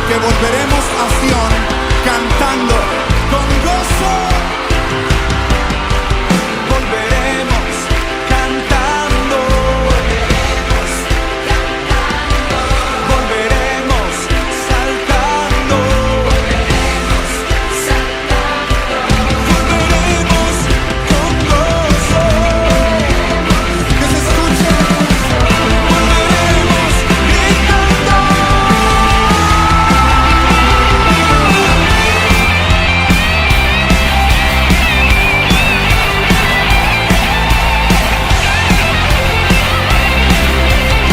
que volveremos a Sion cantando con gozo. Volveremos cantando. Volveremos saltando. Volveremos con gozo. Que se escuche. Volveremos gritando.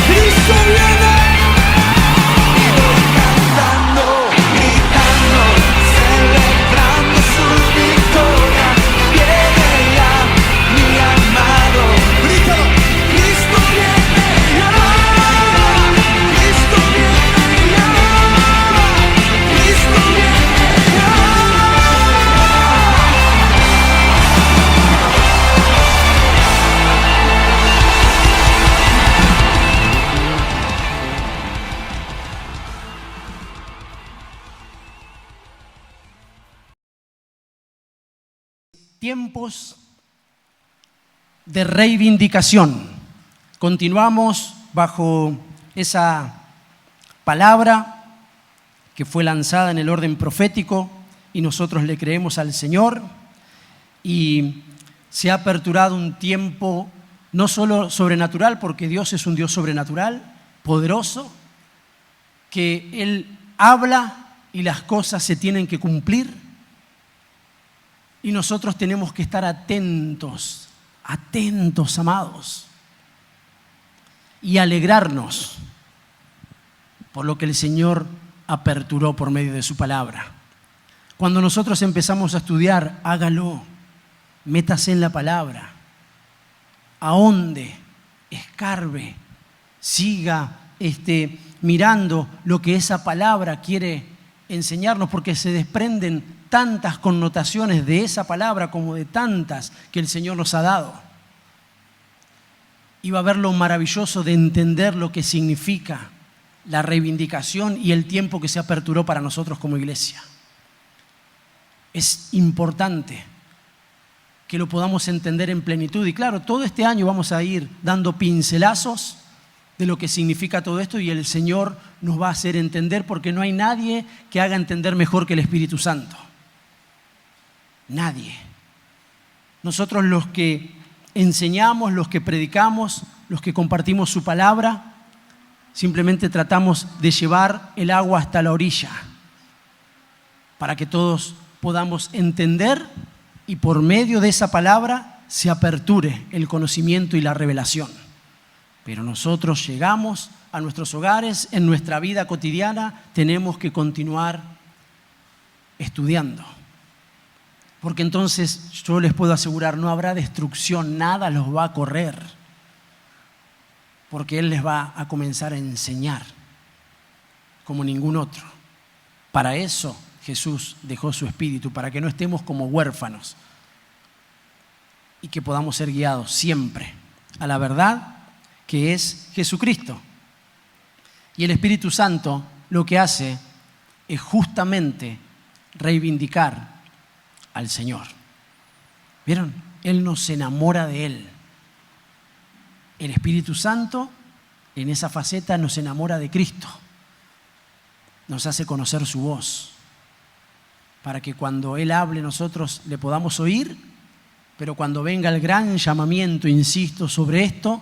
Cristo viene. Cantando, gritando, celebrando su victoria. Viene ya mi amado. Grítalo. Cristo viene ya. Cristo viene ya. Cristo viene ya. Tiempos de reivindicación. Continuamos bajo esa palabra que fue lanzada en el orden profético y nosotros le creemos al Señor, y se ha aperturado un tiempo no solo sobrenatural, porque Dios es un Dios sobrenatural, poderoso, que Él habla y las cosas se tienen que cumplir. Y nosotros tenemos que estar atentos, amados, y alegrarnos por lo que el Señor aperturó por medio de su palabra. Cuando nosotros empezamos a estudiar, hágalo, métase en la palabra, ahonde, escarbe, siga mirando lo que esa palabra quiere enseñarnos, porque se desprenden tantas connotaciones de esa palabra como de tantas que el Señor nos ha dado. Y va a ver lo maravilloso de entender lo que significa la reivindicación y el tiempo que se aperturó para nosotros como iglesia. Es importante que lo podamos entender en plenitud. Y claro, todo este año vamos a ir dando pincelazos de lo que significa todo esto, y el Señor nos va a hacer entender, porque no hay nadie que haga entender mejor que el Espíritu Santo. Nadie. Nosotros, los que enseñamos, los que predicamos, los que compartimos su palabra, simplemente tratamos de llevar el agua hasta la orilla para que todos podamos entender, y por medio de esa palabra se aperture el conocimiento y la revelación. Pero nosotros llegamos a nuestros hogares, en nuestra vida cotidiana, tenemos que continuar estudiando. Porque entonces yo les puedo asegurar, no habrá destrucción, nada los va a correr. Porque Él les va a comenzar a enseñar como ningún otro. Para eso Jesús dejó su Espíritu, para que no estemos como huérfanos y que podamos ser guiados siempre a la verdad que es Jesucristo. Y el Espíritu Santo lo que hace es justamente reivindicar al Señor. ¿Vieron? Él nos enamora de Él. El Espíritu Santo en esa faceta nos enamora de Cristo. Nos hace conocer su voz, para que cuando Él hable nosotros le podamos oír, pero cuando venga el gran llamamiento, insisto, sobre esto,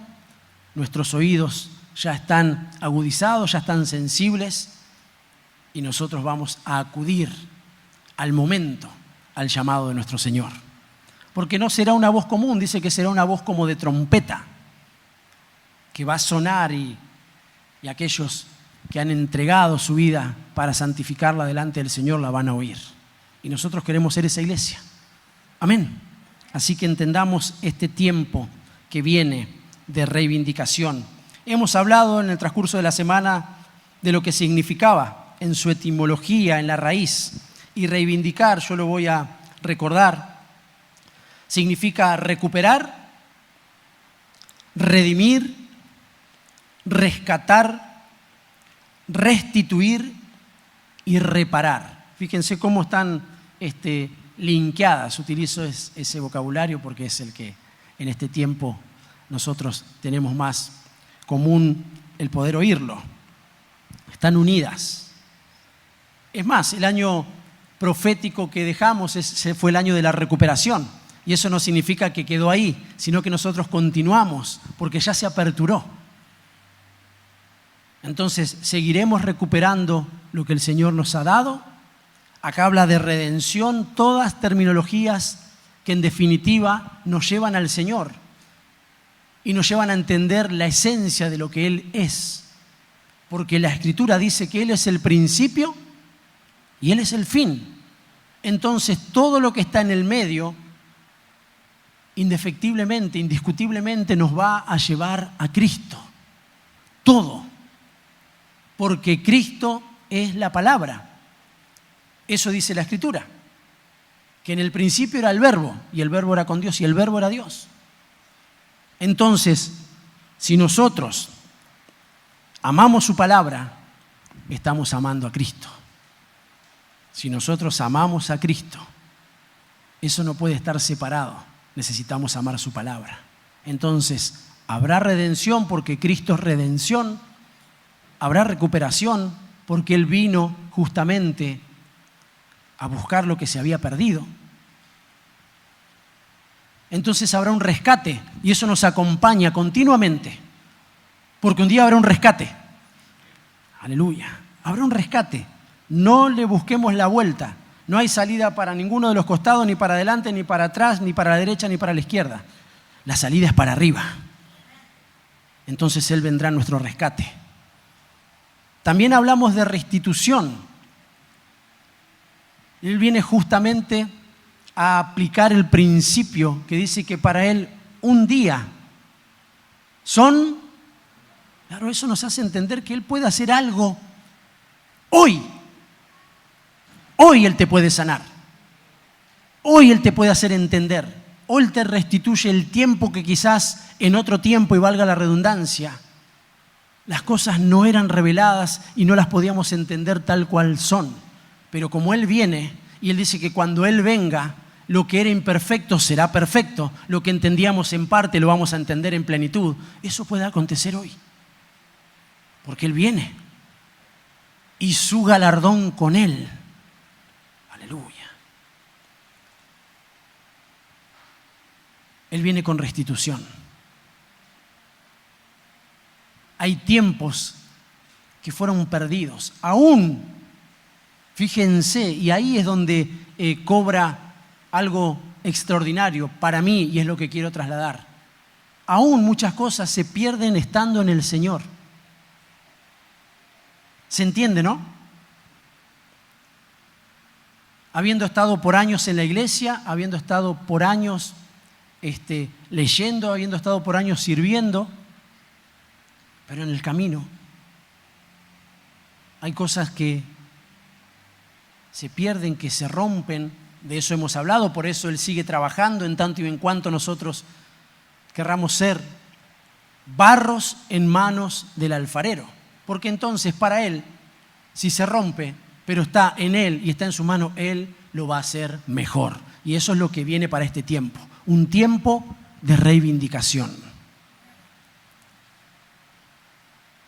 nuestros oídos ya están agudizados, ya están sensibles, y nosotros vamos a acudir al momento, al llamado de nuestro Señor. Porque no será una voz común, dice que será una voz como de trompeta, que va a sonar, y aquellos que han entregado su vida para santificarla delante del Señor la van a oír. Y nosotros queremos ser esa iglesia. Amén. Así que entendamos este tiempo que viene de reivindicación. Hemos hablado en el transcurso de la semana de lo que significaba en su etimología, en la raíz. Y reivindicar, yo lo voy a recordar, significa recuperar, redimir, rescatar, restituir y reparar. Fíjense cómo están linkeadas. Utilizo ese vocabulario porque es el que en este tiempo nosotros tenemos más común el poder oírlo. Están unidas. Es más, el año profético que dejamos fue el año de la recuperación. Y eso no significa que quedó ahí, sino que nosotros continuamos, porque ya se aperturó. Entonces, seguiremos recuperando lo que el Señor nos ha dado. Acá habla de redención, todas terminologías que en definitiva nos llevan al Señor y nos llevan a entender la esencia de lo que Él es. Porque la Escritura dice que Él es el principio y Él es el fin. Entonces, todo lo que está en el medio, indefectiblemente, indiscutiblemente, nos va a llevar a Cristo. Todo. Porque Cristo es la palabra. Eso dice la Escritura. Que en el principio era el Verbo, y el Verbo era con Dios, y el Verbo era Dios. Entonces, si nosotros amamos su palabra, estamos amando a Cristo. Si nosotros amamos a Cristo, eso no puede estar separado. Necesitamos amar su palabra. Entonces, habrá redención porque Cristo es redención. Habrá recuperación porque Él vino justamente a buscar lo que se había perdido. Entonces habrá un rescate y eso nos acompaña continuamente. Porque un día habrá un rescate. Aleluya. Habrá un rescate. No le busquemos la vuelta. No hay salida para ninguno de los costados, ni para adelante, ni para atrás, ni para la derecha, ni para la izquierda. La salida es para arriba. Entonces Él vendrá a nuestro rescate. También hablamos de restitución. Él viene justamente a aplicar el principio que dice que para Él un día son... Claro, eso nos hace entender que Él puede hacer algo hoy. Hoy Él te puede sanar. Hoy Él te puede hacer entender. Hoy Él te restituye el tiempo que quizás en otro tiempo, y valga la redundancia, las cosas no eran reveladas y no las podíamos entender tal cual son. Pero como Él viene, y Él dice que cuando Él venga, lo que era imperfecto será perfecto. Lo que entendíamos en parte lo vamos a entender en plenitud. Eso puede acontecer hoy. Porque Él viene. Y su galardón con Él. Aleluya. Él viene con restitución. Hay tiempos que fueron perdidos. Aún, fíjense, y ahí es donde cobra algo extraordinario para mí y es lo que quiero trasladar. Aún muchas cosas se pierden estando en el Señor. ¿Se entiende, no? Habiendo estado por años en la iglesia, habiendo estado por años leyendo, habiendo estado por años sirviendo, pero en el camino hay cosas que se pierden, que se rompen. De eso hemos hablado, por eso Él sigue trabajando en tanto y en cuanto nosotros querramos ser barros en manos del alfarero. Porque entonces para Él, si se rompe, pero está en Él y está en su mano, Él lo va a hacer mejor. Y eso es lo que viene para este tiempo. Un tiempo de reivindicación.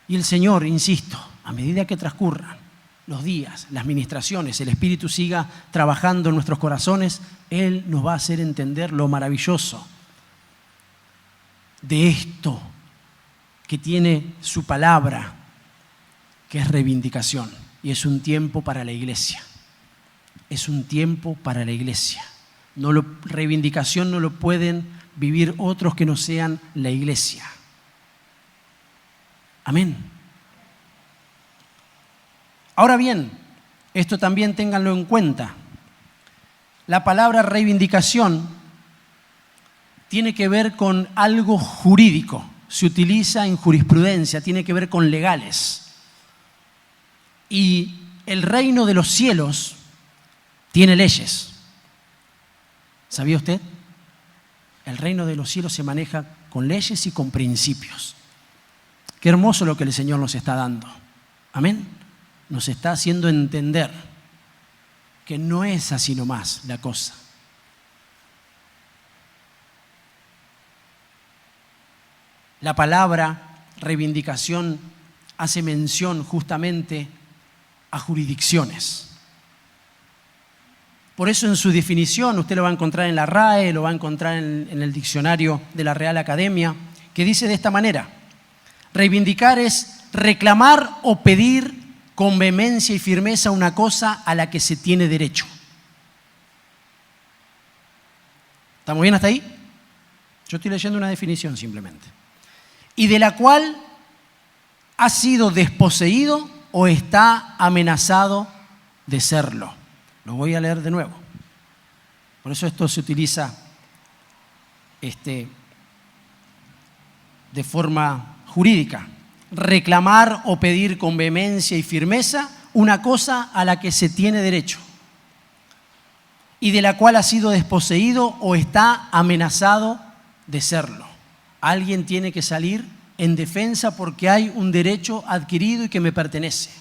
Y el Señor, insisto, a medida que transcurran los días, las ministraciones, el Espíritu siga trabajando en nuestros corazones, Él nos va a hacer entender lo maravilloso de esto que tiene su palabra, que es reivindicación. Y es un tiempo para la iglesia. Es un tiempo para la iglesia. Reivindicación no lo pueden vivir otros que no sean la iglesia. Amén. Ahora bien, esto también ténganlo en cuenta. La palabra reivindicación tiene que ver con algo jurídico. Se utiliza en jurisprudencia, tiene que ver con legales. Y el reino de los cielos tiene leyes. ¿Sabía usted? El reino de los cielos se maneja con leyes y con principios. Qué hermoso lo que el Señor nos está dando. Amén. nos está haciendo entender que no es así nomás la cosa. La palabra reivindicación hace mención justamente a jurisdicciones. Por eso en su definición, usted lo va a encontrar en la RAE, lo va a encontrar en el diccionario de la Real Academia, que dice de esta manera: reivindicar es reclamar o pedir con vehemencia y firmeza una cosa a la que se tiene derecho. ¿Estamos bien hasta ahí? Yo estoy leyendo una definición simplemente. Y de la cual ha sido desposeído o está amenazado de serlo. Lo voy a leer de nuevo. Por eso esto se utiliza de forma jurídica. Reclamar o pedir con vehemencia y firmeza una cosa a la que se tiene derecho y de la cual ha sido desposeído o está amenazado de serlo. Alguien tiene que salir en defensa porque hay un derecho adquirido y que me pertenece.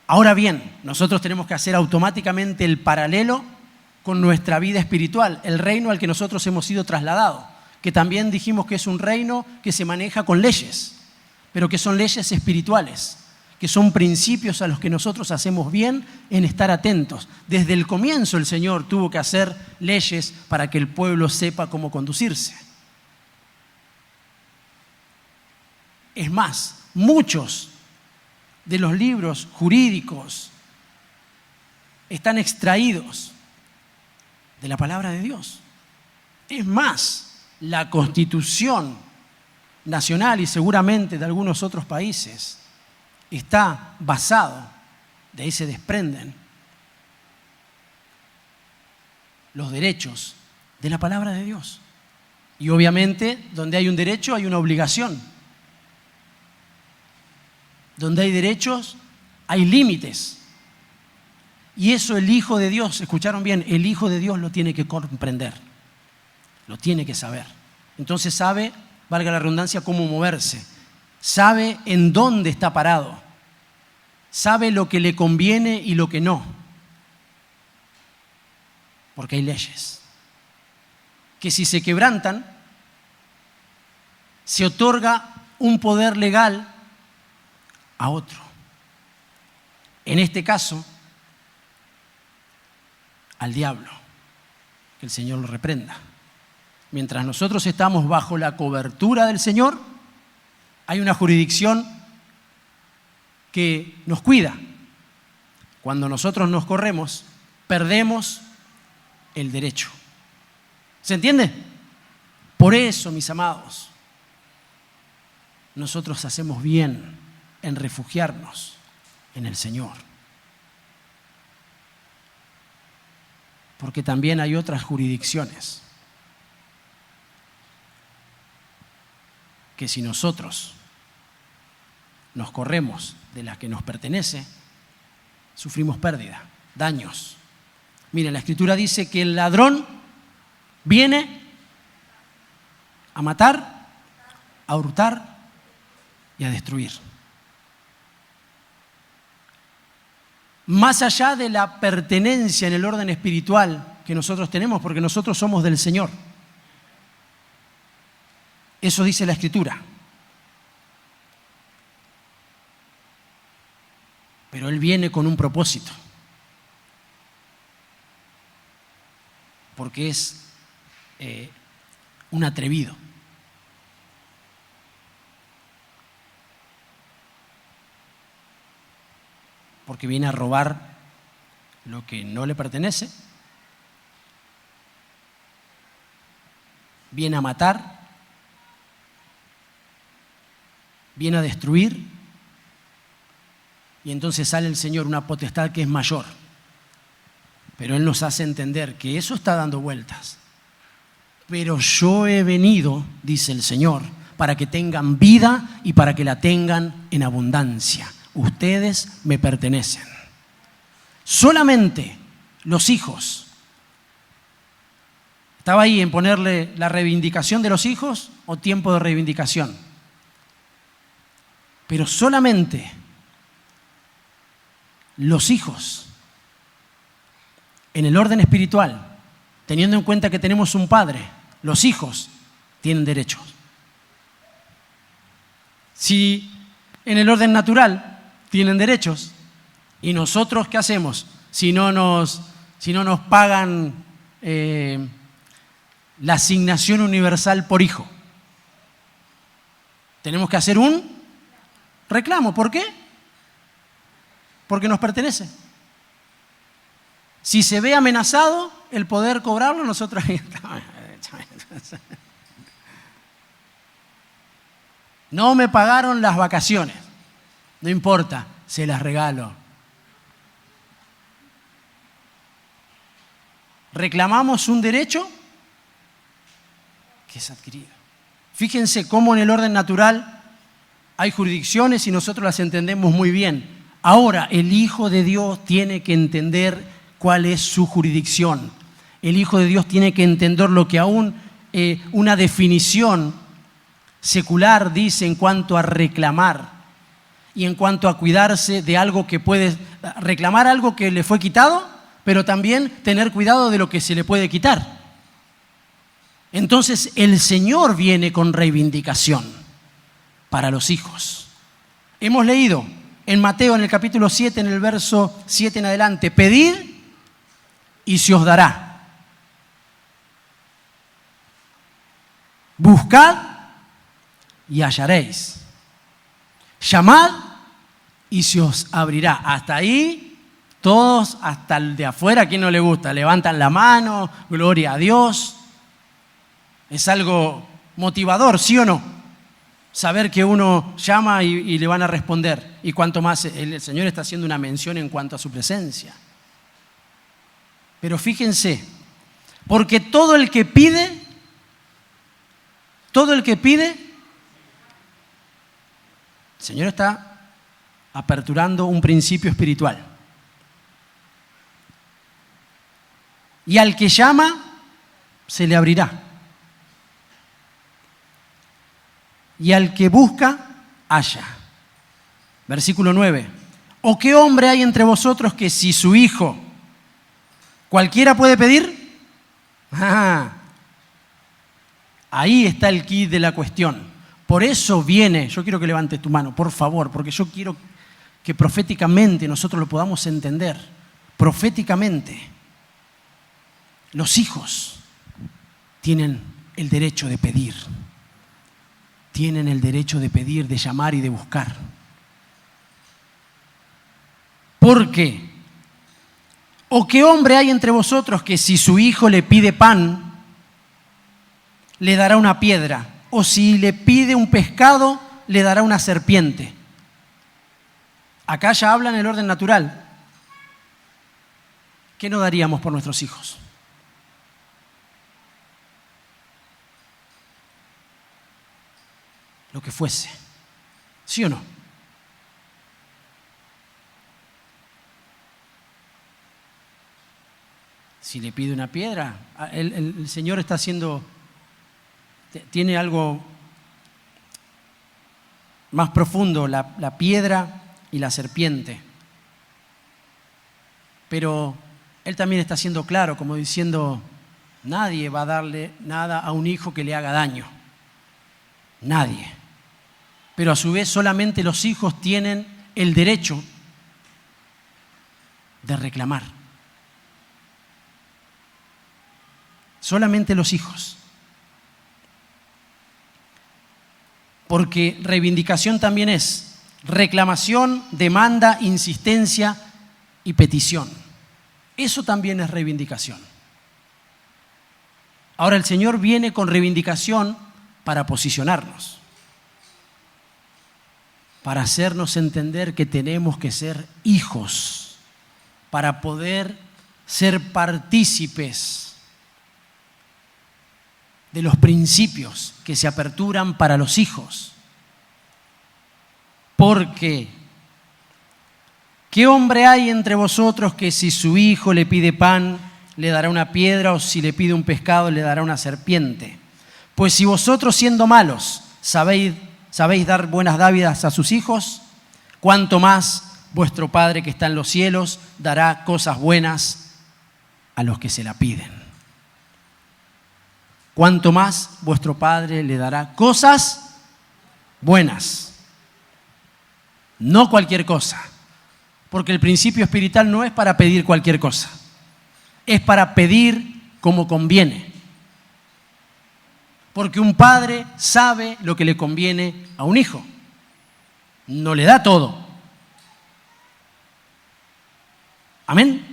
Ahora bien, nosotros tenemos que hacer automáticamente el paralelo con nuestra vida espiritual, el reino al que nosotros hemos sido trasladados, que también dijimos que es un reino que se maneja con leyes, pero que son leyes espirituales, que son principios a los que nosotros hacemos bien en estar atentos. Desde el comienzo el Señor tuvo que hacer leyes para que el pueblo sepa cómo conducirse. Es más, muchos de los libros jurídicos están extraídos de la palabra de Dios. Es más, la Constitución nacional y seguramente de algunos otros países está basado, de ahí se desprenden los derechos de la palabra de Dios. Y obviamente, donde hay un derecho hay una obligación. Donde hay derechos, hay límites. Y eso el Hijo de Dios, escucharon bien, el Hijo de Dios lo tiene que comprender, lo tiene que saber. Entonces sabe, valga la redundancia, cómo moverse, sabe en dónde está parado, sabe lo que le conviene y lo que no. Porque hay leyes que si se quebrantan, se otorga un poder legal a otro. En este caso, al diablo, que el Señor lo reprenda. Mientras nosotros estamos bajo la cobertura del Señor, hay una jurisdicción que nos cuida. Cuando nosotros nos corremos, perdemos el derecho. ¿Se entiende? Por eso, mis amados, nosotros hacemos bien en refugiarnos en el Señor. Porque también hay otras jurisdicciones que si nosotros nos corremos de las que nos pertenece, sufrimos pérdida, daños. Miren, la Escritura dice que el ladrón viene a matar, a hurtar y a destruir. Más allá de la pertenencia en el orden espiritual que nosotros tenemos, porque nosotros somos del Señor. Eso dice la Escritura. Pero Él viene con un propósito. Porque es un atrevido. Porque viene a robar lo que no le pertenece, viene a matar, viene a destruir, y entonces sale el Señor una potestad que es mayor. Pero Él nos hace entender que eso está dando vueltas. Pero yo he venido, dice el Señor, para que tengan vida y para que la tengan en abundancia. Ustedes me pertenecen. Solamente los hijos. ¿Estaba ahí en ponerle la reivindicación de los hijos o tiempo de reivindicación? Pero solamente los hijos, en el orden espiritual, teniendo en cuenta que tenemos un padre, los hijos tienen derechos. Si en el orden natural tienen derechos, ¿y nosotros qué hacemos si no nos pagan la asignación universal por hijo? Tenemos que hacer un reclamo. ¿Por qué? Porque nos pertenece. Si se ve amenazado el poder cobrarlo, nosotros... No me pagaron las vacaciones. No importa, se las regalo. Reclamamos un derecho que es adquirido. Fíjense cómo en el orden natural hay jurisdicciones y nosotros las entendemos muy bien. Ahora, el Hijo de Dios tiene que entender cuál es su jurisdicción. El Hijo de Dios tiene que entender lo que aún una definición secular dice en cuanto a reclamar y en cuanto a cuidarse de algo que puede reclamar, algo que le fue quitado, pero también tener cuidado de lo que se le puede quitar. Entonces el Señor viene con reivindicación para los hijos. Hemos leído en Mateo, en el capítulo 7, en el verso 7 en adelante: pedid y se os dará. Buscad y hallaréis. Llamad y se os abrirá. Hasta ahí, todos, hasta el de afuera, ¿a quién no le gusta? Levantan la mano, gloria a Dios. Es algo motivador, ¿sí o no? Saber que uno llama y le van a responder. Y cuanto más el Señor está haciendo una mención en cuanto a su presencia. Pero fíjense, porque todo el que pide, el Señor está aperturando un principio espiritual. Y al que llama, se le abrirá. Y al que busca, halla. Versículo 9. ¿O qué hombre hay entre vosotros que si su hijo cualquiera puede pedir? Ahí está el quid de la cuestión. Por eso viene, yo quiero que levantes tu mano, por favor, porque yo quiero que proféticamente nosotros lo podamos entender. Proféticamente, los hijos tienen el derecho de pedir. Tienen el derecho de pedir, de llamar y de buscar. ¿Por qué? ¿O qué hombre hay entre vosotros que si su hijo le pide pan, le dará una piedra? ¿O si le pide un pescado, le dará una serpiente? Acá ya habla en el orden natural. ¿Qué no daríamos por nuestros hijos? Lo que fuese. ¿Sí o no? Si le pide una piedra, el Señor está haciendo, tiene algo más profundo, la piedra y la serpiente. Pero Él también está siendo claro, como diciendo, nadie va a darle nada a un hijo que le haga daño. Nadie. Pero a su vez solamente los hijos tienen el derecho de reclamar. Solamente los hijos. Porque reivindicación también es reclamación, demanda, insistencia y petición. Eso también es reivindicación. Ahora el Señor viene con reivindicación para posicionarnos, para hacernos entender que tenemos que ser hijos, para poder ser partícipes de los principios que se aperturan para los hijos. Porque, ¿qué hombre hay entre vosotros que si su hijo le pide pan, le dará una piedra, o si le pide un pescado, le dará una serpiente? Pues si vosotros, siendo malos, sabéis dar buenas dádivas a sus hijos, cuánto más vuestro Padre que está en los cielos dará cosas buenas a los que se la piden. Cuanto más vuestro Padre le dará cosas buenas. No cualquier cosa. Porque el principio espiritual no es para pedir cualquier cosa. Es para pedir como conviene. Porque un padre sabe lo que le conviene a un hijo. No le da todo. Amén.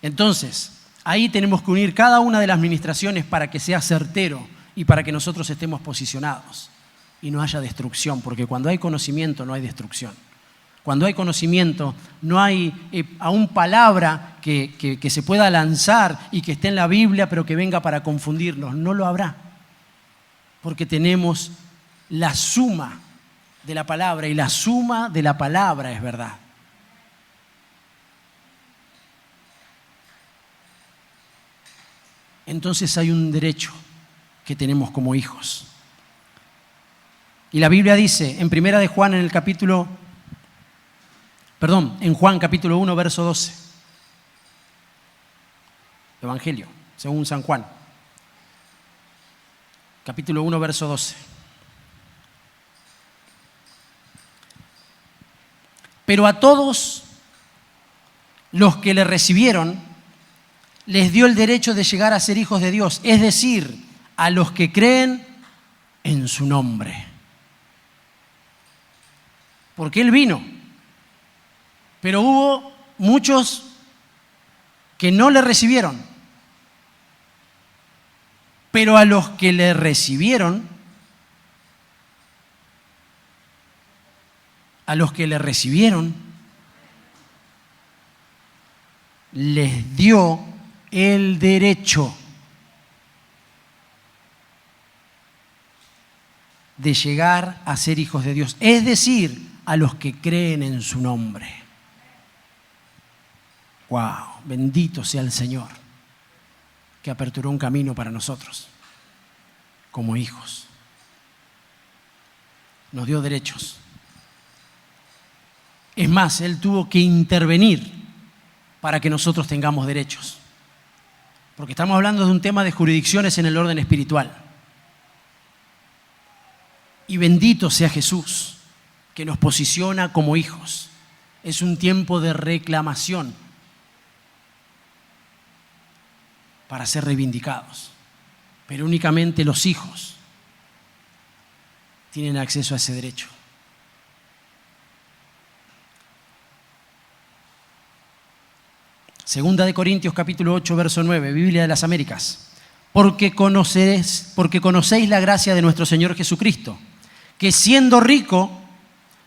Entonces, ahí tenemos que unir cada una de las ministraciones para que sea certero y para que nosotros estemos posicionados y no haya destrucción, porque cuando hay conocimiento no hay destrucción. Cuando hay conocimiento no hay aún palabra que se pueda lanzar y que esté en la Biblia pero que venga para confundirnos. No lo habrá, porque tenemos la suma de la palabra y la suma de la palabra es verdad. Entonces hay un derecho que tenemos como hijos. Y la Biblia dice en Primera de Juan en Juan capítulo 1, verso 12. Evangelio, según San Juan. Capítulo 1, verso 12. Pero a todos los que le recibieron, les dio el derecho de llegar a ser hijos de Dios, es decir, a los que creen en su nombre. Porque Él vino, pero hubo muchos que no le recibieron. Pero a los que le recibieron, les dio el derecho de llegar a ser hijos de Dios, es decir, a los que creen en su nombre. ¡Wow! Bendito sea el Señor, que aperturó un camino para nosotros, como hijos. Nos dio derechos. Es más, Él tuvo que intervenir para que nosotros tengamos derechos. Porque estamos hablando de un tema de jurisdicciones en el orden espiritual. Y bendito sea Jesús, que nos posiciona como hijos. Es un tiempo de reclamación para ser reivindicados. Pero únicamente los hijos tienen acceso a ese derecho. Segunda de Corintios capítulo 8, verso 9, Biblia de las Américas. Porque conocéis la gracia de nuestro Señor Jesucristo, que siendo rico,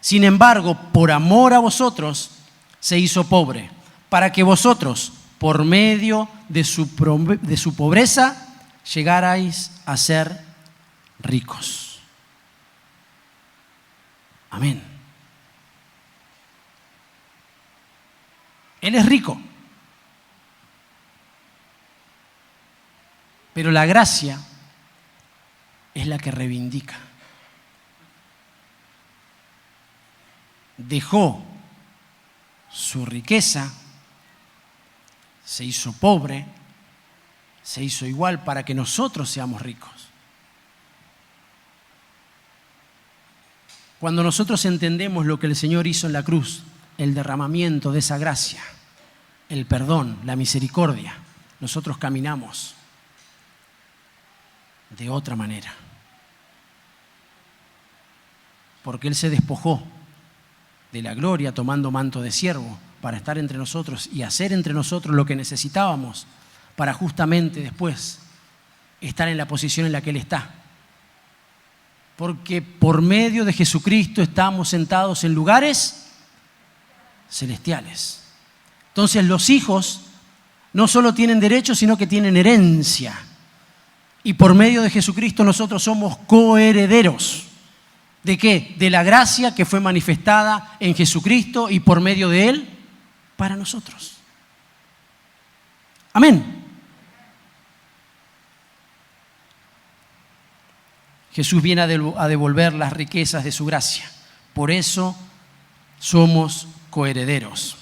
sin embargo, por amor a vosotros, se hizo pobre, para que vosotros, por medio de su pobreza, llegarais a ser ricos. Amén. Él es rico. Pero la gracia es la que reivindica. Dejó su riqueza, se hizo pobre, se hizo igual para que nosotros seamos ricos. Cuando nosotros entendemos lo que el Señor hizo en la cruz, el derramamiento de esa gracia, el perdón, la misericordia, nosotros caminamos de otra manera. Porque Él se despojó de la gloria tomando manto de siervo para estar entre nosotros y hacer entre nosotros lo que necesitábamos para justamente después estar en la posición en la que Él está. Porque por medio de Jesucristo estamos sentados en lugares celestiales. Entonces los hijos no solo tienen derechos, sino que tienen herencia. Y por medio de Jesucristo nosotros somos coherederos. ¿De qué? De la gracia que fue manifestada en Jesucristo y por medio de Él para nosotros. Amén. Jesús viene a devolver las riquezas de su gracia. Por eso somos coherederos.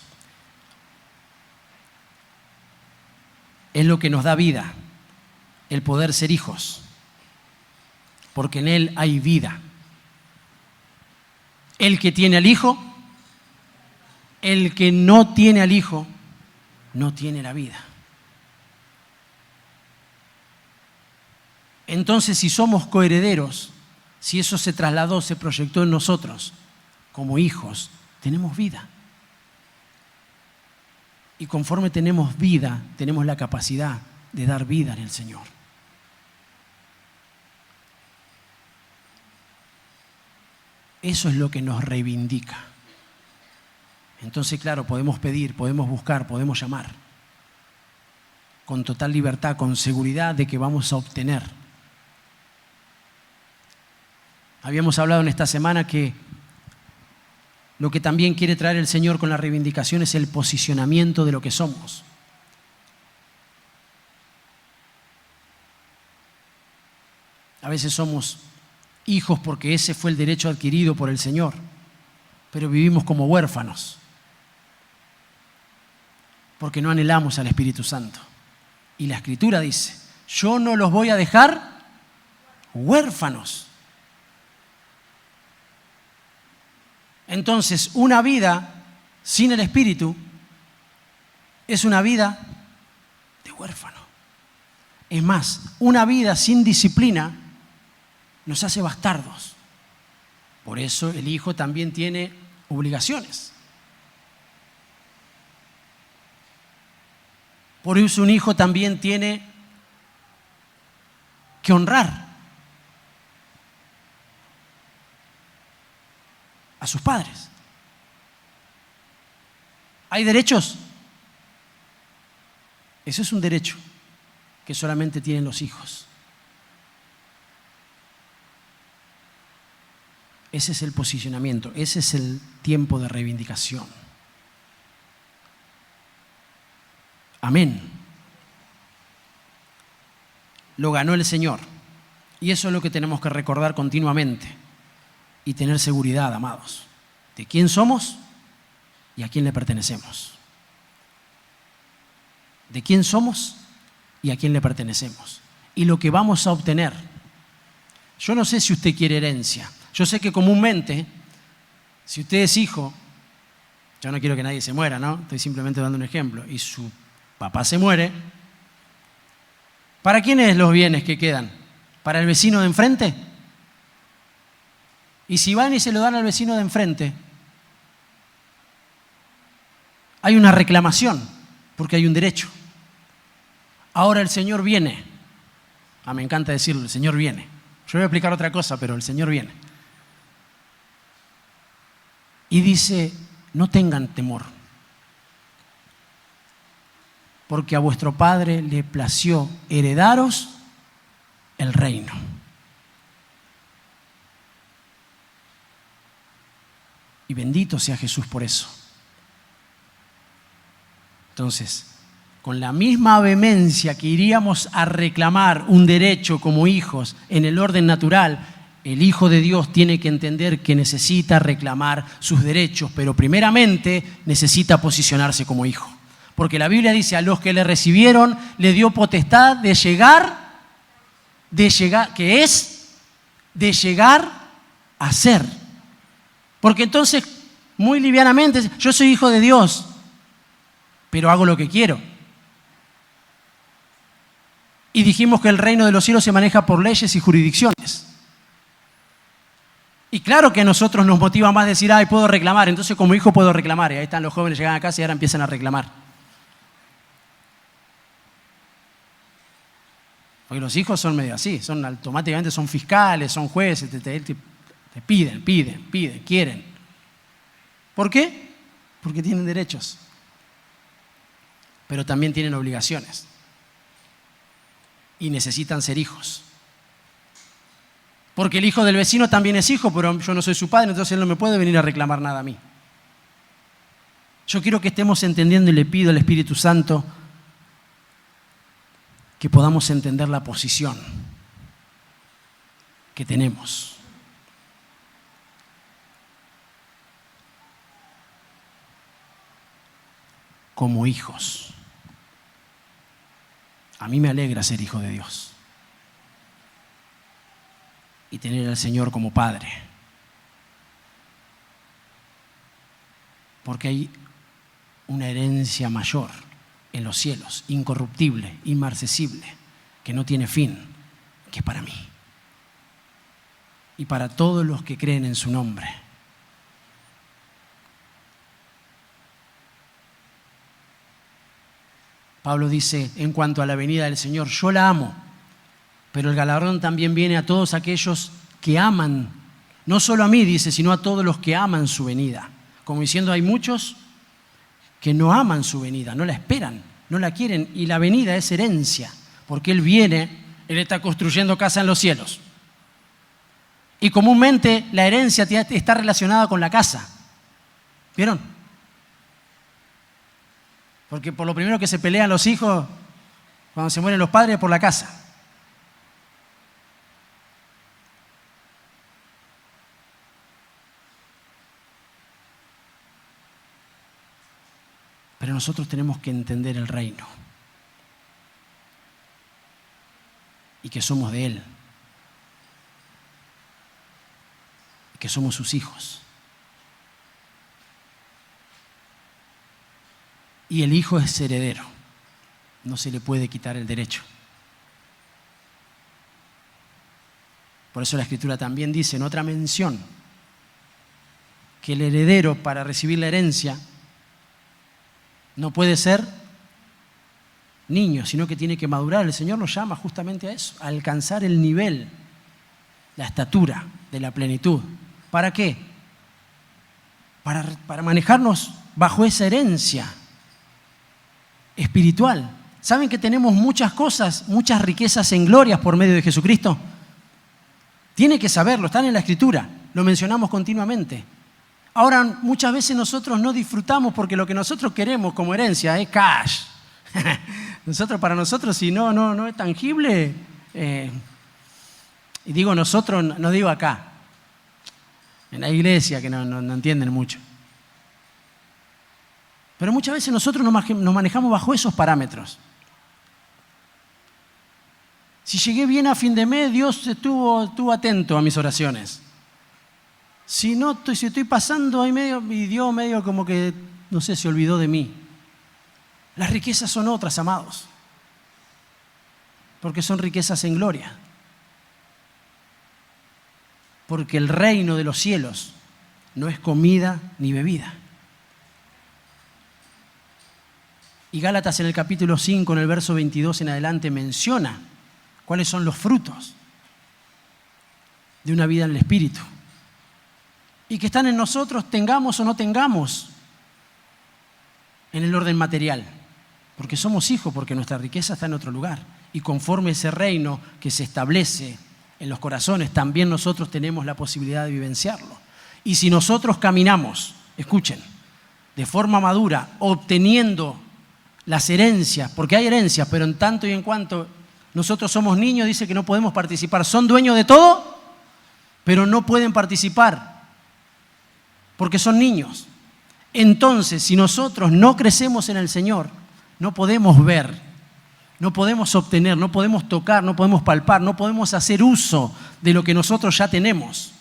Es lo que nos da vida, el poder ser hijos, porque en Él hay vida. El que tiene al Hijo, el que no tiene al Hijo, no tiene la vida. Entonces, si somos coherederos, si eso se trasladó, se proyectó en nosotros como hijos, tenemos vida. Y conforme tenemos vida, tenemos la capacidad de dar vida en el Señor. Eso es lo que nos reivindica. Entonces, claro, podemos pedir, podemos buscar, podemos llamar con total libertad, con seguridad de que vamos a obtener. Habíamos hablado en esta semana que lo que también quiere traer el Señor con la reivindicación es el posicionamiento de lo que somos. A veces somos hijos porque ese fue el derecho adquirido por el Señor, pero vivimos como huérfanos porque no anhelamos al Espíritu Santo. Y la Escritura dice, yo no los voy a dejar huérfanos. Entonces, una vida sin el Espíritu es una vida de huérfano. Es más, una vida sin disciplina nos hace bastardos. Por eso el Hijo también tiene obligaciones. Por eso un hijo también tiene que honrar a sus padres. ¿Hay derechos? Eso es un derecho que solamente tienen los hijos. Ese es el posicionamiento, ese es el tiempo de reivindicación. Amén. Lo ganó el Señor. Y eso es lo que tenemos que recordar continuamente y tener seguridad, amados, de quién somos y a quién le pertenecemos. De quién somos y a quién le pertenecemos. Y lo que vamos a obtener. Yo no sé si usted quiere herencia. Yo sé que comúnmente, si usted es hijo, yo no quiero que nadie se muera, ¿no? Estoy simplemente dando un ejemplo. Y su papá se muere. ¿Para quiénes los bienes que quedan? ¿Para el vecino de enfrente? Y si van y se lo dan al vecino de enfrente, hay una reclamación, porque hay un derecho. Ahora el Señor viene. Me encanta decirlo, el Señor viene. Yo voy a explicar otra cosa, pero el Señor viene. Y dice, no tengan temor, porque a vuestro Padre le plació heredaros el reino. Y bendito sea Jesús por eso. Entonces, con la misma vehemencia que iríamos a reclamar un derecho como hijos en el orden natural, el Hijo de Dios tiene que entender que necesita reclamar sus derechos, pero primeramente necesita posicionarse como hijo. Porque la Biblia dice, a los que le recibieron, le dio potestad de llegar, ¿qué es? De llegar a ser. Porque entonces, muy livianamente, yo soy hijo de Dios, pero hago lo que quiero. Y dijimos que el reino de los cielos se maneja por leyes y jurisdicciones. Y claro que a nosotros nos motiva más decir, puedo reclamar, entonces como hijo puedo reclamar. Y ahí están los jóvenes, llegan a casa y ahora empiezan a reclamar. Porque los hijos son medio así, automáticamente son fiscales, son jueces, te piden, quieren. ¿Por qué? Porque tienen derechos, pero también tienen obligaciones y necesitan ser hijos. Porque el hijo del vecino también es hijo, pero yo no soy su padre, entonces él no me puede venir a reclamar nada a mí. Yo quiero que estemos entendiendo y le pido al Espíritu Santo que podamos entender la posición que tenemos. como hijos. A mí me alegra ser hijo de Dios y tener al Señor como Padre, porque hay una herencia mayor en los cielos, incorruptible, inmarcesible, que no tiene fin, que es para mí y para todos los que creen en su nombre. Pablo dice en cuanto a la venida del Señor: yo la amo, pero el galardón también viene a todos aquellos que aman, no solo a mí, dice, sino a todos los que aman su venida. Como diciendo, hay muchos que no aman su venida, no la esperan, no la quieren, y la venida es herencia, porque Él viene, Él está construyendo casa en los cielos. Y comúnmente la herencia está relacionada con la casa. ¿Vieron? Porque por lo primero que se pelean los hijos cuando se mueren los padres es por la casa. Pero nosotros tenemos que entender el reino y que somos de Él, y que somos sus hijos. Y el hijo es heredero, no se le puede quitar el derecho. Por eso la Escritura también dice en otra mención que el heredero, para recibir la herencia, no puede ser niño, sino que tiene que madurar. El Señor nos llama justamente a eso, a alcanzar el nivel, la estatura de la plenitud. ¿Para qué? Para manejarnos bajo esa herencia espiritual. ¿Saben que tenemos muchas cosas, muchas riquezas en glorias por medio de Jesucristo? Tiene que saberlo, están en la Escritura, lo mencionamos continuamente. Ahora, muchas veces nosotros no disfrutamos porque lo que nosotros queremos como herencia es cash. Para nosotros, si no es tangible, y digo nosotros, no digo acá, en la iglesia, que no entienden mucho. Pero muchas veces nosotros nos manejamos bajo esos parámetros. Si llegué bien a fin de mes, Dios estuvo atento a mis oraciones. Si estoy pasando ahí medio, y Dios medio como que, no sé, se olvidó de mí. Las riquezas son otras, amados, porque son riquezas en gloria. Porque el reino de los cielos no es comida ni bebida. Y Gálatas en el capítulo 5, en el verso 22 en adelante, menciona cuáles son los frutos de una vida en el Espíritu. Y que están en nosotros, tengamos o no tengamos, en el orden material. Porque somos hijos, porque nuestra riqueza está en otro lugar. Y conforme ese reino que se establece en los corazones, también nosotros tenemos la posibilidad de vivenciarlo. Y si nosotros caminamos, escuchen, de forma madura, obteniendo las herencias, porque hay herencias, pero en tanto y en cuanto nosotros somos niños, dice que no podemos participar. Son dueños de todo, pero no pueden participar, porque son niños. Entonces, si nosotros no crecemos en el Señor, no podemos ver, no podemos obtener, no podemos tocar, no podemos palpar, no podemos hacer uso de lo que nosotros ya tenemos.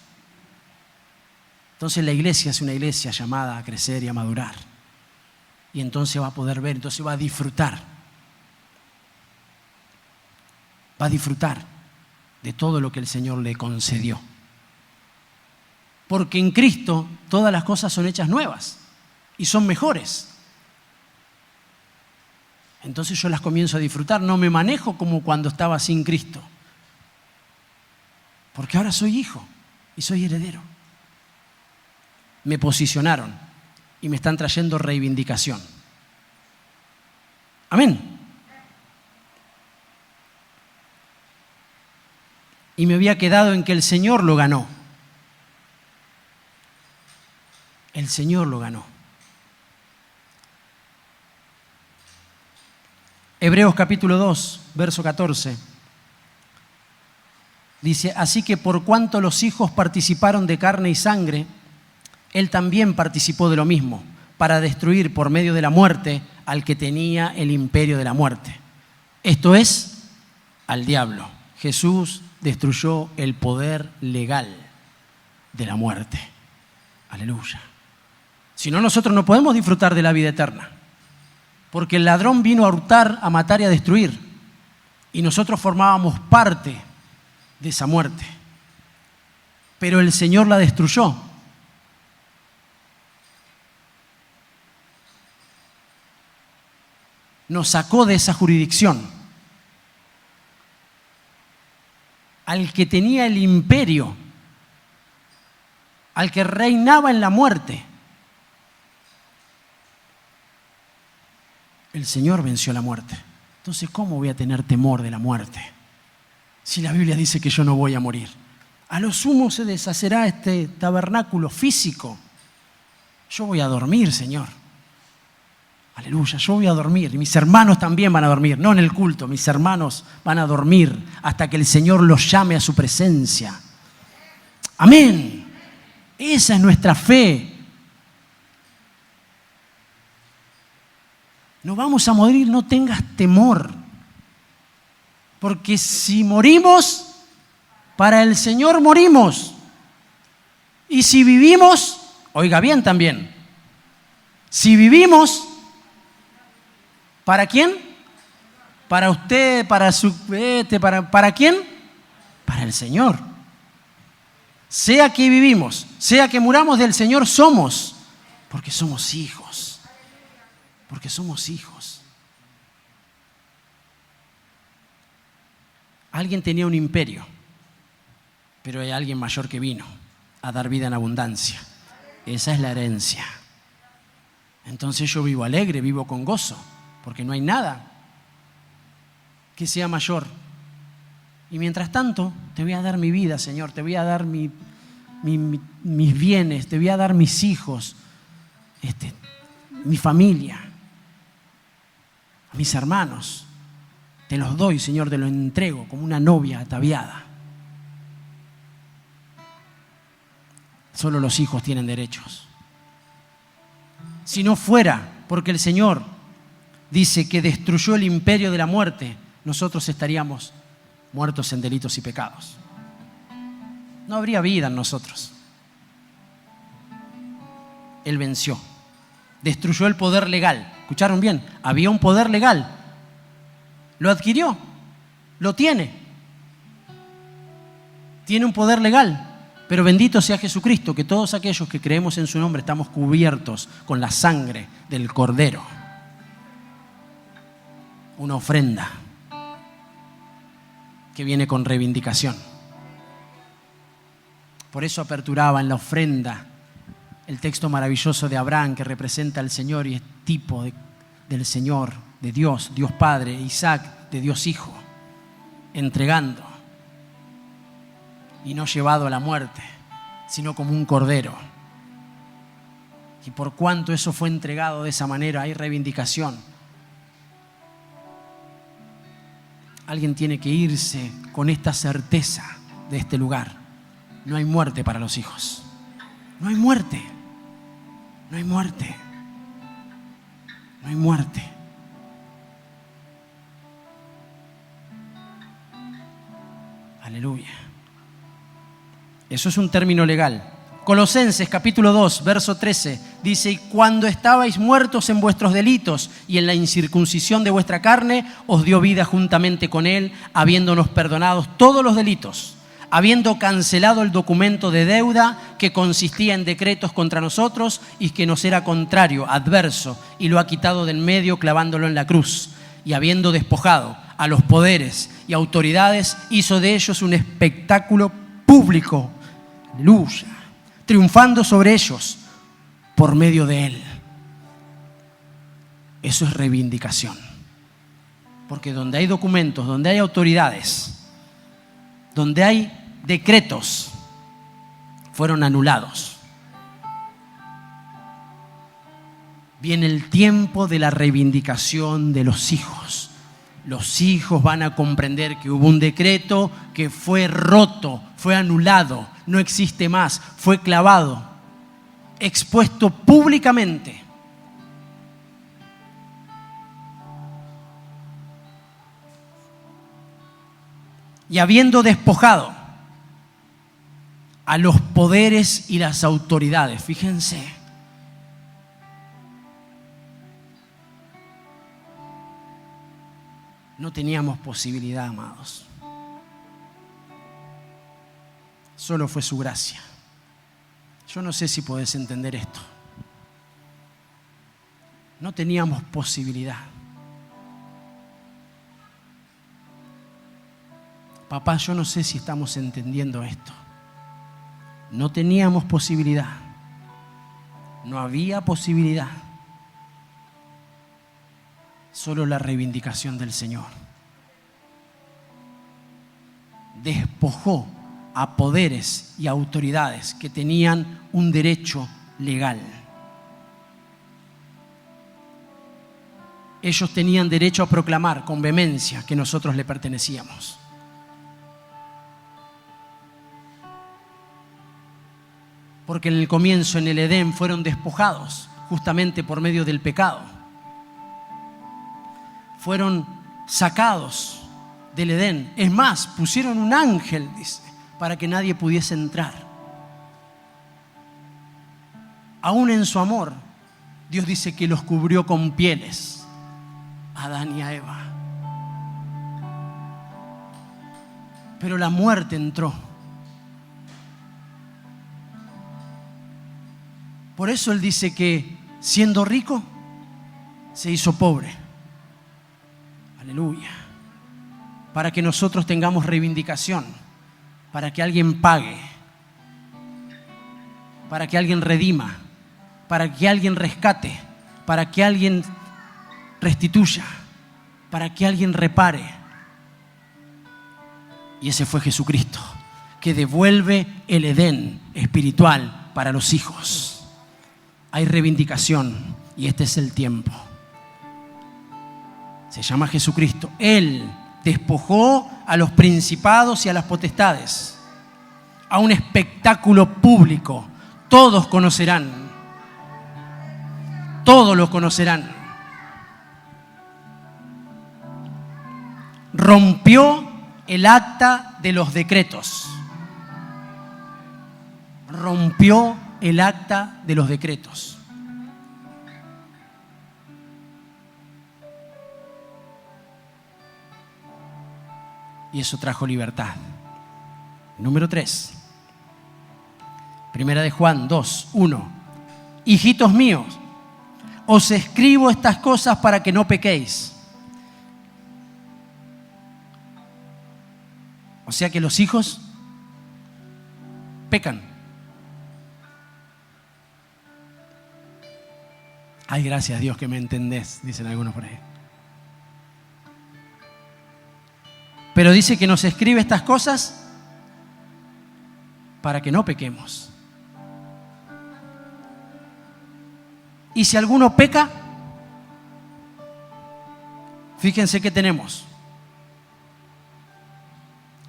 Entonces la iglesia es una iglesia llamada a crecer y a madurar. Y entonces va a poder ver, entonces va a disfrutar. Va a disfrutar de todo lo que el Señor le concedió. Porque en Cristo todas las cosas son hechas nuevas y son mejores. Entonces yo las comienzo a disfrutar, no me manejo como cuando estaba sin Cristo. Porque ahora soy hijo y soy heredero. Me posicionaron y me están trayendo reivindicación. Amén. Y me había quedado en que el Señor lo ganó. El Señor lo ganó. Hebreos capítulo 2, verso 14. Dice, así que por cuanto los hijos participaron de carne y sangre, Él también participó de lo mismo, para destruir por medio de la muerte al que tenía el imperio de la muerte. Esto es, al diablo. Jesús destruyó el poder legal de la muerte. Aleluya. Si no, nosotros no podemos disfrutar de la vida eterna. Porque el ladrón vino a hurtar, a matar y a destruir. Y nosotros formábamos parte de esa muerte. Pero el Señor la destruyó. Nos sacó de esa jurisdicción. Al que tenía el imperio, al que reinaba en la muerte. El Señor venció la muerte. Entonces, ¿cómo voy a tener temor de la muerte? Si la Biblia dice que yo no voy a morir. A lo sumo se deshacerá este tabernáculo físico. Yo voy a dormir, Señor. Aleluya, yo voy a dormir. Y mis hermanos también van a dormir. No en el culto, mis hermanos van a dormir hasta que el Señor los llame a su presencia. Amén. Esa es nuestra fe. No vamos a morir, no tengas temor. Porque si morimos, para el Señor morimos. Y si vivimos, oiga bien también, si vivimos, ¿para quién? Para usted, ¿para quién? Para el Señor. Sea que vivimos, sea que muramos, del Señor somos, porque somos hijos. Porque somos hijos. Alguien tenía un imperio, pero hay alguien mayor que vino a dar vida en abundancia. Esa es la herencia. Entonces yo vivo alegre, vivo con gozo, porque no hay nada que sea mayor. Y mientras tanto, te voy a dar mi vida, Señor, te voy a dar mis bienes, te voy a dar mis hijos, mi familia. Mis hermanos, te los doy, Señor, te los entrego como una novia ataviada. Solo los hijos tienen derechos. Si no fuera porque el Señor dice que destruyó el imperio de la muerte, nosotros estaríamos muertos en delitos y pecados. No habría vida en nosotros. Él venció. Destruyó el poder legal. ¿Escucharon bien? Había un poder legal. Lo adquirió. Lo tiene. Tiene un poder legal. Pero bendito sea Jesucristo, que todos aquellos que creemos en su nombre estamos cubiertos con la sangre del Cordero. Una ofrenda que viene con reivindicación. Por eso aperturaba en la ofrenda el texto maravilloso de Abraham, que representa al Señor y es tipo del Señor, de Dios, Dios Padre, Isaac, de Dios Hijo, entregando y no llevado a la muerte, sino como un cordero. Y por cuanto eso fue entregado de esa manera, hay reivindicación. Alguien tiene que irse con esta certeza de este lugar. No hay muerte para los hijos. No hay muerte. No hay muerte. No hay muerte. Aleluya. Eso es un término legal. Colosenses capítulo 2, verso 13, dice: y cuando estabais muertos en vuestros delitos y en la incircuncisión de vuestra carne, os dio vida juntamente con Él, habiéndonos perdonados todos los delitos, habiendo cancelado el documento de deuda que consistía en decretos contra nosotros y que nos era contrario, adverso, y lo ha quitado de en medio clavándolo en la cruz. Y habiendo despojado a los poderes y autoridades, hizo de ellos un espectáculo público. Aleluya. Triunfando sobre ellos por medio de Él. Eso es reivindicación. Porque donde hay documentos, donde hay autoridades, donde hay decretos, fueron anulados. Viene el tiempo de la reivindicación de los hijos. Los hijos van a comprender que hubo un decreto que fue roto, fue anulado, no existe más, fue clavado, expuesto públicamente. y habiendo despojado a los poderes y las autoridades. Fíjense. No teníamos posibilidad, amados. Solo fue su gracia. Yo no sé si podés entender esto. No teníamos posibilidad. Papá, yo no sé si estamos entendiendo esto. No teníamos posibilidad. No había posibilidad. Solo la reivindicación del Señor. Despojó a poderes y autoridades que tenían un derecho legal. Ellos tenían derecho a proclamar con vehemencia que nosotros le pertenecíamos. Porque en el comienzo, en el Edén, fueron despojados justamente por medio del pecado. Fueron sacados del Edén. Es más, pusieron un ángel, dice, para que nadie pudiese entrar. Aún en su amor, Dios dice que los cubrió con pieles a Adán y a Eva. Pero la muerte entró. Por eso Él dice que siendo rico, se hizo pobre. Aleluya. Para que nosotros tengamos reivindicación, para que alguien pague, para que alguien redima, para que alguien rescate, para que alguien restituya, para que alguien repare. Y ese fue Jesucristo, que devuelve el Edén espiritual para los hijos. Hay reivindicación y este es el tiempo. Se llama Jesucristo. Él despojó a los principados y a las potestades, a un espectáculo público. Todos conocerán. Todos lo conocerán. Rompió el acta de los decretos. Rompió el acta de los decretos. Y eso trajo libertad. Número 3. Primera de Juan 2, 1. Hijitos míos, os escribo estas cosas para que no pequéis. O sea que los hijos pecan. Ay, gracias a Dios que me entendés, dicen algunos por ahí. Pero dice que nos escribe estas cosas para que no pequemos. Y si alguno peca, fíjense que tenemos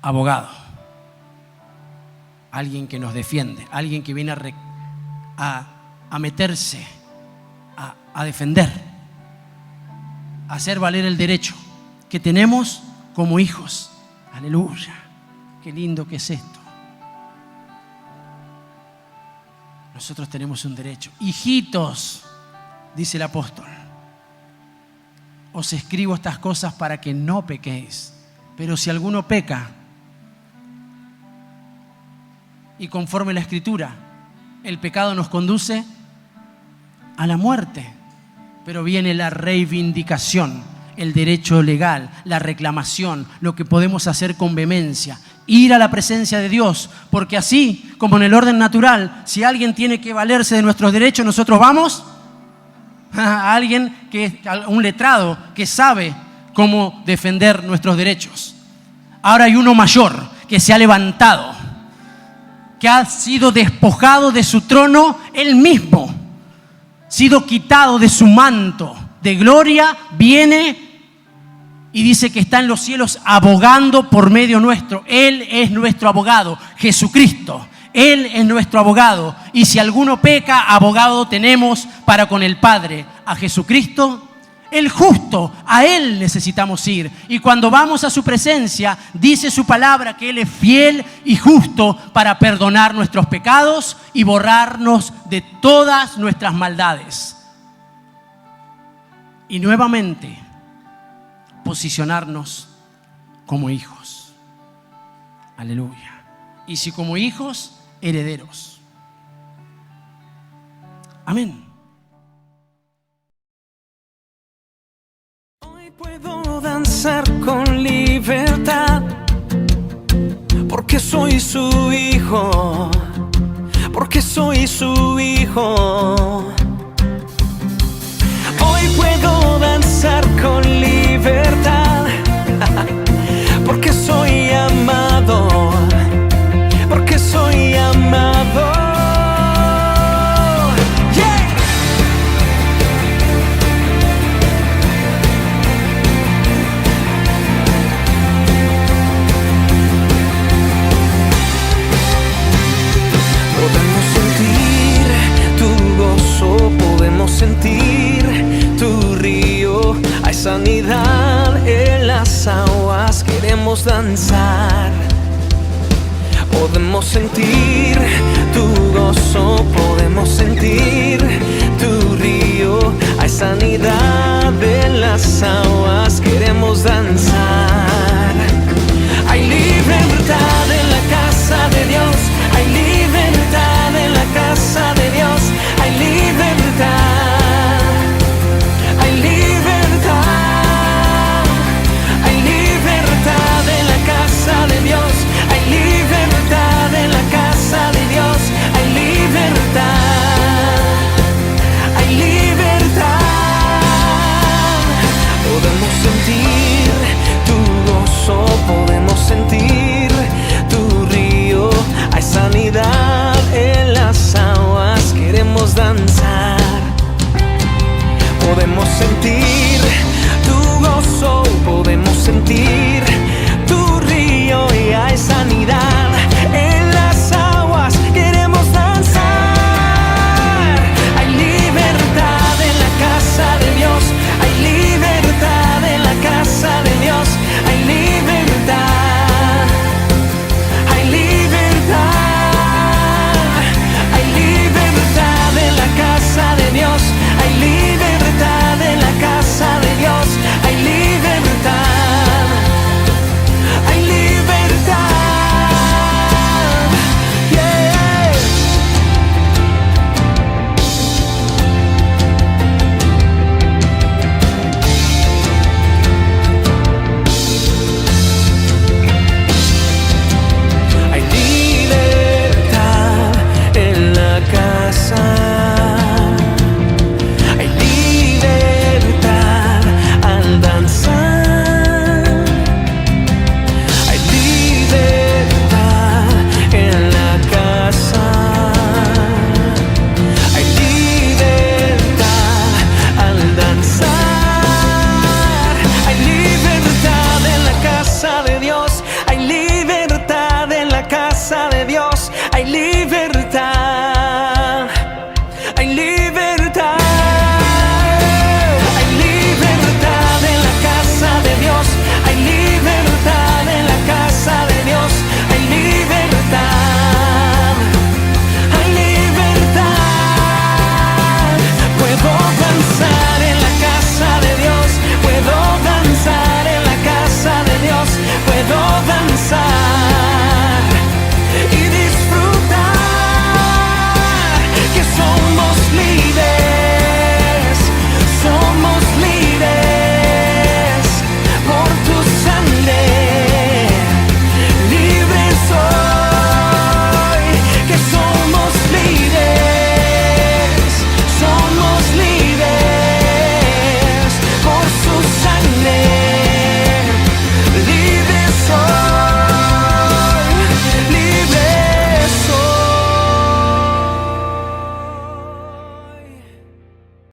abogado, alguien que nos defiende, alguien que viene a meterse, a defender, a hacer valer el derecho que tenemos como hijos. Aleluya, qué lindo que es esto. Nosotros tenemos un derecho. Hijitos, dice el apóstol, os escribo estas cosas para que no pequéis. Pero si alguno peca, y conforme la Escritura, el pecado nos conduce a la muerte. Pero viene la reivindicación, el derecho legal, la reclamación, lo que podemos hacer con vehemencia. Ir a la presencia de Dios, porque así como en el orden natural, si alguien tiene que valerse de nuestros derechos, nosotros vamos a alguien un letrado que sabe cómo defender nuestros derechos. Ahora hay uno mayor que se ha levantado, que ha sido despojado de su trono él mismo, sido quitado de su manto de gloria, viene y dice que está en los cielos abogando por medio nuestro. Él es nuestro abogado, Jesucristo. Él es nuestro abogado. Y si alguno peca, abogado tenemos para con el Padre, a Jesucristo, el justo, a Él necesitamos ir. Y cuando vamos a su presencia, dice su palabra que Él es fiel y justo para perdonar nuestros pecados y borrarnos de todas nuestras maldades. Y nuevamente, posicionarnos como hijos. Aleluya. Y si como hijos, herederos. Amén. Hoy puedo danzar con libertad, porque soy su hijo, porque soy su hijo. Hoy puedo danzar con libertad, porque soy amado, porque soy amado. Yeah. Podemos sentir tu gozo, podemos sentir tu río. Hay sanidad en las aguas, queremos danzar. Podemos sentir tu gozo, podemos sentir tu río. Hay sanidad en las aguas, queremos danzar. Hay libertad en la casa de Dios, hay libertad en la casa de Dios, hay libertad, hay libertad, hay libertad en la casa de Dios, hay libertad en la casa de Dios, hay libertad, hay libertad. Podemos sentir tu gozo, podemos sentir tu río. Hay sanidad en las aguas, queremos danzar. Podemos sentir